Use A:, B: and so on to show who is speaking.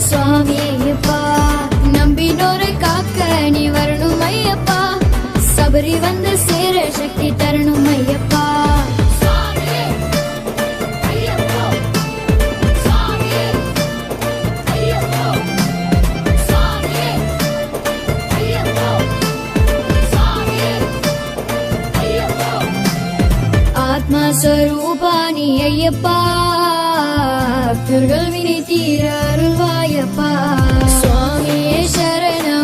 A: சுவாமி ஐயப்பா நம்பினோரை காக்க நீ வரணும் ஐயப்பா சபரி வந்து சேர சக்தி தரணும் ஐயப்பா ஆத்மா ஸ்வரூபானி ஐயப்பா பக்தர்கள் வினை தீர அருள்வாயப்பா சுவாமியே சரணம்